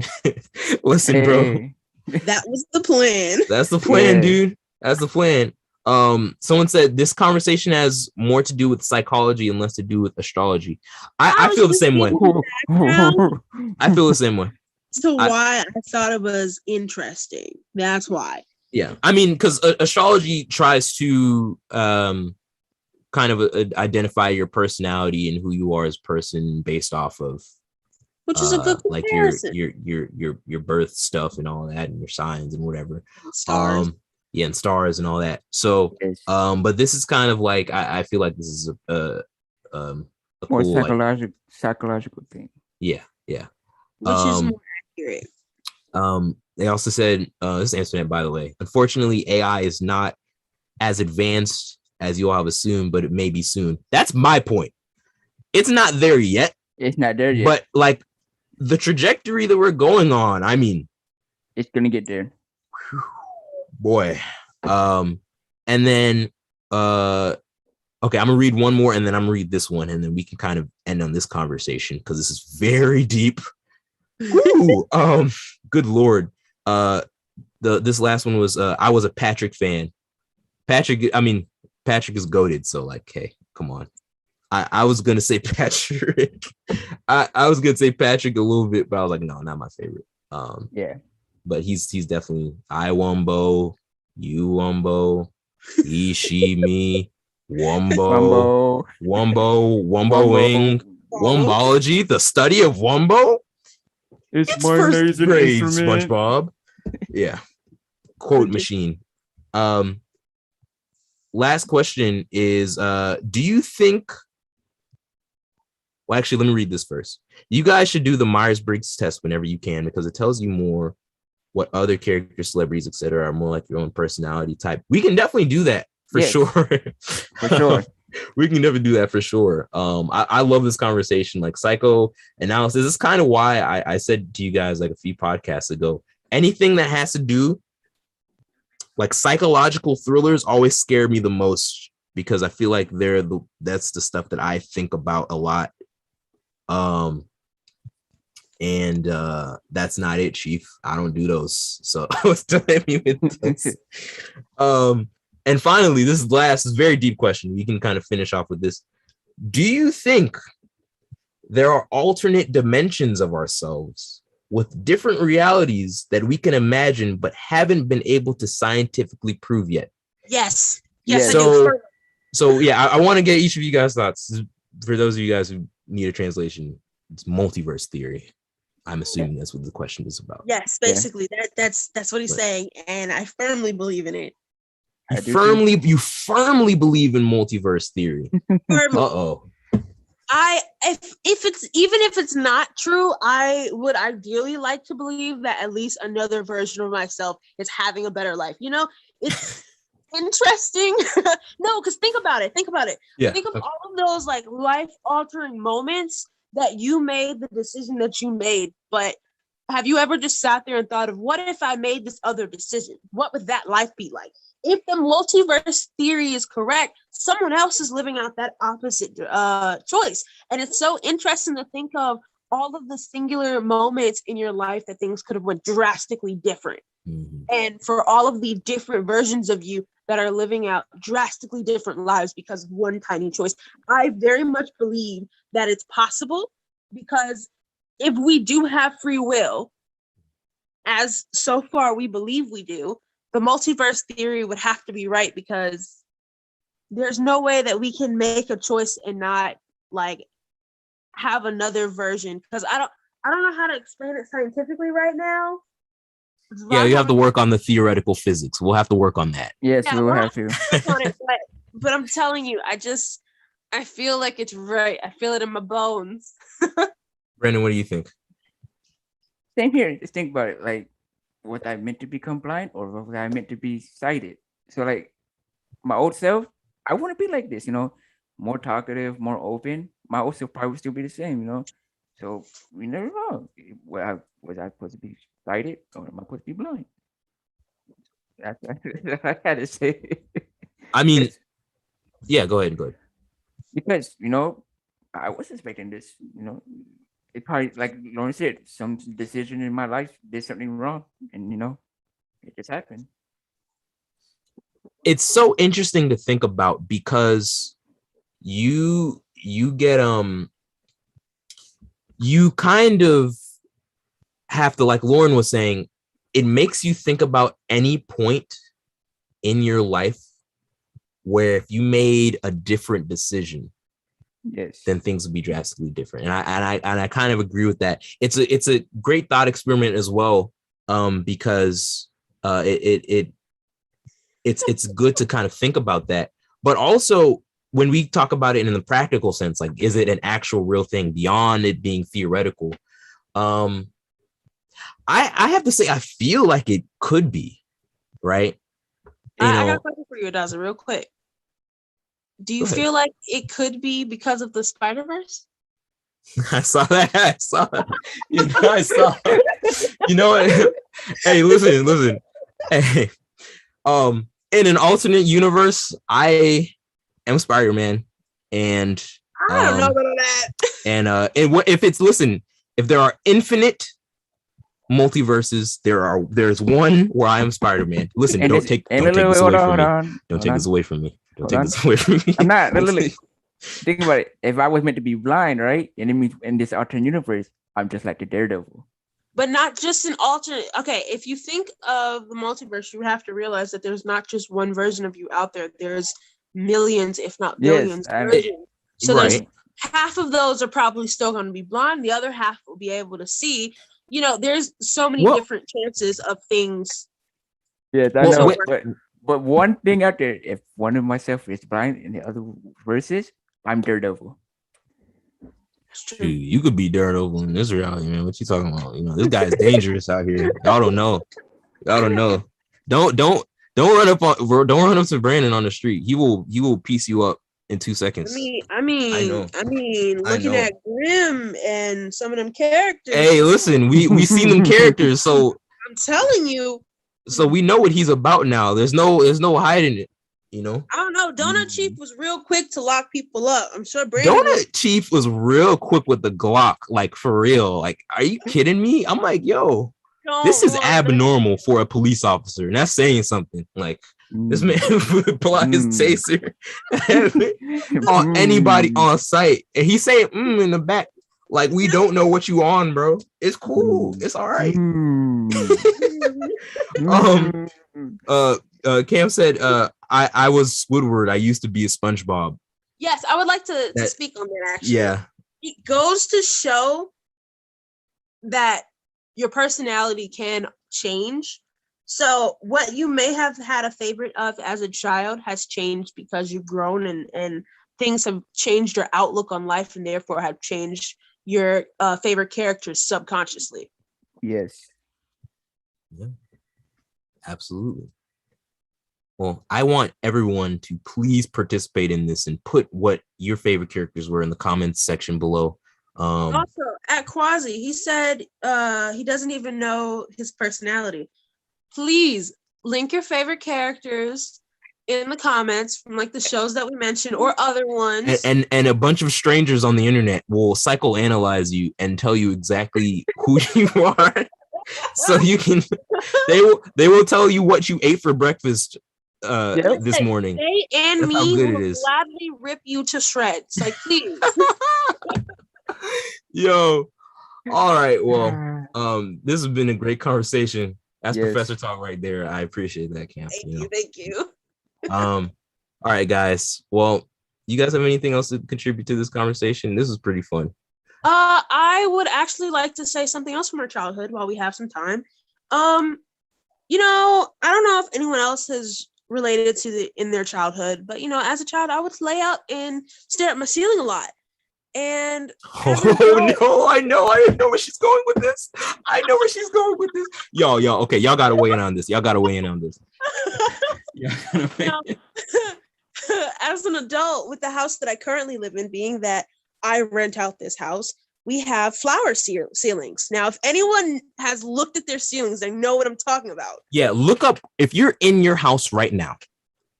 listen, bro. Hey. That was the plan. That's the plan, Yeah. dude. That's the plan. Someone said this conversation has more to do with psychology and less to do with astrology. I was feel the just same way. thinking I feel the same way. So I- why I thought it was interesting. That's why. Yeah, I mean, because astrology tries to kind of identify your personality and who you are as a person based off of Which is a good like your comparison. your birth stuff and all that and your signs and whatever. Stars. Yeah, and stars and all that. So Yes. but this is kind of like I feel like this is a More cool, like, psychological thing. yeah. Which is more accurate. They also said this is internet, by the way. Unfortunately, AI is not as advanced as you all have assumed, but it may be soon. That's my point. It's not there yet, It's not there yet. but like the trajectory that we're going on, I mean, It's gonna get there. boy. And then okay, I'm gonna read one more and then I'm gonna read this one, and then we can kind of end on this conversation because this is very deep. Woo! Good lord. This last one was I was a Patrick fan. Patrick is goated, so like, hey, come on. I was gonna say Patrick. I was gonna say Patrick a little bit, but I was like, no, not my favorite. Yeah. But he's definitely I Wumbo, you Wumbo, he, she, me, Wumbo, Wumboing, Wumbology, the study of Wumbo. It's It's first grade, SpongeBob. Yeah. Quote machine. Last question is do you think, well, actually, let me read this first. You guys should do the Myers-Briggs test whenever you can, because it tells you more what other characters, celebrities, etc. are more like your own personality type. We can definitely do that for Yes. sure. For sure. We can definitely do that for sure. I love this conversation, like psychoanalysis. This is kind of why I said to you guys like a few podcasts ago, anything that has to do like psychological thrillers always scare me the most, because I feel like that's the stuff that I think about a lot. And that's not it, Chief. I don't do those. So don't hit me with this. And finally, this is very deep question. We can kind of finish off with this. Do you think there are alternate dimensions of ourselves with different realities that we can imagine but haven't been able to scientifically prove yet? Yes. Yes. I do. So yeah, I want to get each of you guys' thoughts. For those of you guys who need a translation, it's multiverse theory. I'm assuming that's what the question is about. Yes, basically that's what he's saying, and I firmly believe in it. You firmly believe in multiverse theory. Firmly. Uh-oh. If it's not true, I would ideally like to believe that at least another version of myself is having a better life. You know, it's interesting. No, because think about it. Yeah. Think of all of those like life-altering moments that you made the decision that you made. But have you ever just sat there and thought of, what if I made this other decision? What would that life be like? If the multiverse theory is correct, someone else is living out that opposite choice. And it's so interesting to think of all of the singular moments in your life that things could have went drastically different. Mm-hmm. And for all of the different versions of you that are living out drastically different lives because of one tiny choice, I very much believe that it's possible, because if we do have free will, as so far we believe we do, the multiverse theory would have to be right, because there's no way that we can make a choice and not like have another version. Because I don't know how to explain it scientifically right now. Yeah, you have to work on the theoretical physics. We'll have to work on that. Yes, Yeah, we will we're have to. on it, but I'm telling you, I feel like it's right. I feel it in my bones. Brandon, what do you think? Same here. Just think about it. Like, was I meant to become blind, or was I meant to be sighted? So, like, my old self, I want to be like this, more talkative, more open. My old self probably would still be the same, So we never know. Was I supposed to be sighted, or am I supposed to be blind? That's what I had to say. I mean, yeah, go ahead. because I was expecting this. It probably, like Lauren said, some decision in my life did something wrong, and it just happened. It's so interesting to think about because you get you kind of have to, like Lauren was saying, it makes you think about any point in your life where if you made a different decision, Yes. then things would be drastically different. And I kind of agree with that. It's a great thought experiment as well, because it's good to kind of think about that. But also when we talk about it in the practical sense, like, is it an actual real thing beyond it being theoretical? I have to say, I feel like it could be, right? I got a question for you, Adaza, real quick. Do you Go ahead. feel like it could be because of the Spider-Verse? I saw that. I saw you know what? Hey, listen. Hey, in an alternate universe, I am Spider-Man, and I don't know about that. And what if it's, listen, if there are infinite multiverses, there's one where I am Spider-Man. Listen, don't take this away from me. Don't take this away from me. I'm not. Look, think about it. If I was meant to be blind, right, and it means in this alternate universe, I'm just like the Daredevil. But not just an alternate. Okay, if you think of the multiverse, you have to realize that there's not just one version of you out there. There's millions, if not billions, versions. So there's half of those are probably still going to be blind. The other half will be able to see. There's so many different chances of things. Yeah, that's but one thing out there, if one of myself is blind in the other verses, I'm Daredevil. Dude, you could be Daredevil in this reality, man. What you talking about? This guy is dangerous out here. Y'all don't know. Don't run up to Brandon on the street. He will piece you up in 2 seconds. I mean, looking at Grimm and some of them characters. Hey, listen, we seen them characters, so I'm telling you. So we know what he's about now. There's no hiding it. I don't know. Donut Chief was real quick to lock people up. I'm sure Brandon Chief was real quick with the Glock, like, for real. Like, are you kidding me? I'm like, yo, this is abnormal for a police officer, and that's saying something. Like, this man would pull out his taser on anybody on site, and he's saying in the back, like, we don't know what you on, bro. It's cool. It's all right. Cam said, I was Squidward. I used to be a SpongeBob. Yes, I would like to speak on that, actually. Yeah. It goes to show that your personality can change. So what you may have had a favorite of as a child has changed because you've grown and things have changed your outlook on life, and therefore have changed your favorite characters subconsciously. Yes. Yeah. Absolutely. Well, I want everyone to please participate in this and put what your favorite characters were in the comments section below. Also, at Quasi, he said he doesn't even know his personality. Please link your favorite characters in the comments from, like, the shows that we mentioned or other ones. And a bunch of strangers on the internet will psychoanalyze you and tell you exactly who you are. So you can, they will tell you what you ate for breakfast this morning. They and That's me will gladly rip you to shreds. Like, please. Yo. All right. Well, this has been a great conversation. That's Professor Talk right there. I appreciate that, Cam. Thank you. All right, guys. Well, you guys have anything else to contribute to this conversation? This was pretty fun. I would actually like to say something else from our childhood while we have some time. I don't know if anyone else has related to in their childhood, but as a child, I would lay out and stare at my ceiling a lot. And no, I know where she's going with this. Yo, okay, y'all gotta weigh in on this. As an adult with the house that I currently live in, being that I rent out this house, we have flower ceilings. Now, if anyone has looked at their ceilings, they know what I'm talking about. Yeah, look up, if you're in your house right now,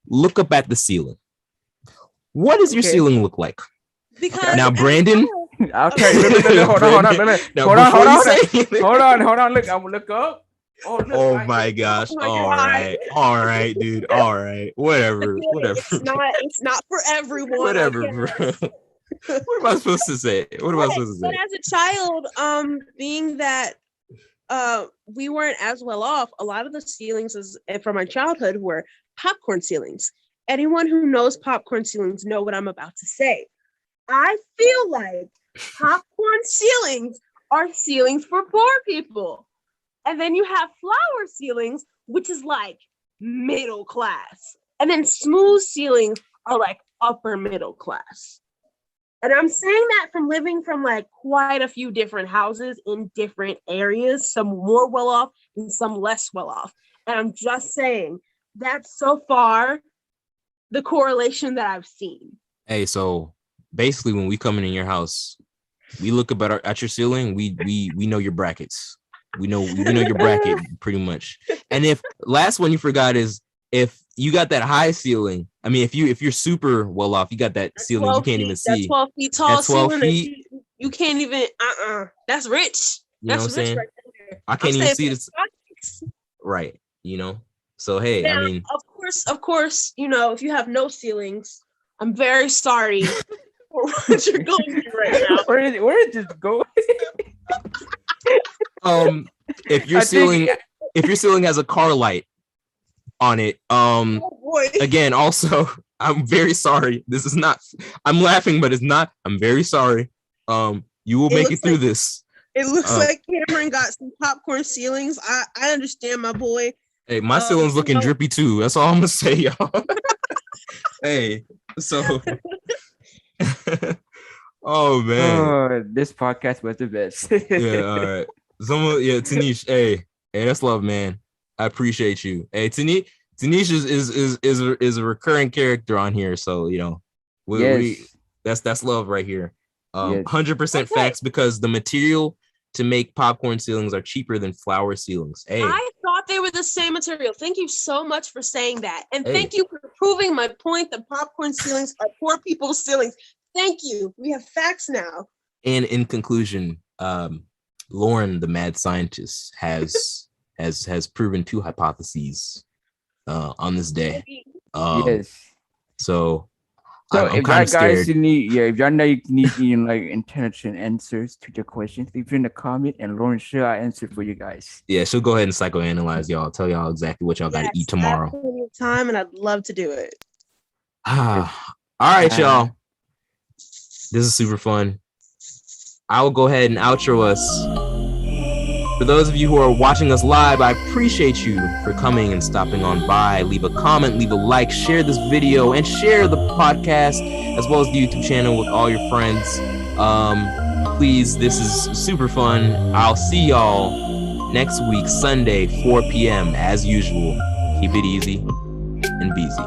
look up at the ceiling. What does your Okay. ceiling look like? Because Now, as a Brandon. child- I'll tell you. Look, hold on. Now, Hold on. before you say anything- Hold on. Look, I'm gonna look up. Oh, look, Oh right my here. gosh. Oh my All God. right. All right, dude. All right. Whatever. It's not for everyone. Whatever, okay? bro. What am I supposed to say? What am I supposed to But say? as a child, being that we weren't as well off, a lot of the ceilings from my childhood were popcorn ceilings. Anyone who knows popcorn ceilings know what I'm about to say. I feel like popcorn ceilings are ceilings for poor people. And then you have flower ceilings, which is like middle class. And then smooth ceilings are like upper middle class. And I'm saying that from living from like quite a few different houses in different areas, some more well off and some less well off. And I'm just saying that's so far the correlation that I've seen. Hey, so basically when we come in your house, we look at your ceiling, we know your brackets. We know your bracket pretty much. And if last one you forgot is if you got that high ceiling, I mean if you're super well off, you got that That's ceiling you 12 can't feet, even that see. 12 feet tall That 12 ceiling that feet. you can't even that's rich. You know That's what I'm saying? rich right there. I can't I'm even saying see for this pockets. right, you know. So hey, I Now, mean, of course, you know, if you have no ceilings, I'm very sorry for what you're going through right now. Where did this go? if your I think- ceiling has a car light on it, Oh boy. again, also, I'm very sorry. This is not. I'm laughing, but it's not. I'm very sorry. You will It make it looks through like- this. It looks Uh, like Cameron got some popcorn ceilings. I understand, my boy. Hey, my ceiling's looking no. drippy too. That's all I'm gonna say, y'all. Hey, so. Oh man. Oh, this podcast was the best. Yeah. All right. Tanish. Hey, that's love, man. I appreciate you. Hey, Tanish is a recurring character on here, so you know, we that's love right here. Yes. 100% Okay. facts because the material to make popcorn ceilings are cheaper than flower ceilings. Hey, I thought they were the same material. Thank you so much for saying that. And Hey. thank you for proving my point that popcorn ceilings are poor people's ceilings. Thank you. We have facts now. and in conclusion, Lauren, the mad scientist, has proven two hypotheses on this day. Yes. So So I'm if kind y'all of scared. guys if y'all need like intelligent answers to your questions, leave it in the comment and Lauren shall answer for you guys. Yeah, she'll go ahead and psychoanalyze y'all. Tell y'all exactly what y'all got to eat I have tomorrow. plenty of time and I'd love to do it. All right, y'all. This is super fun. I will go ahead and outro us. For those of you who are watching us live, I appreciate you for coming and stopping on by. Leave a comment, leave a like, share this video, and share the podcast as well as the YouTube channel with all your friends. Please, this is super fun. I'll see y'all next week, Sunday, 4 p.m. as usual. Keep it easy and busy.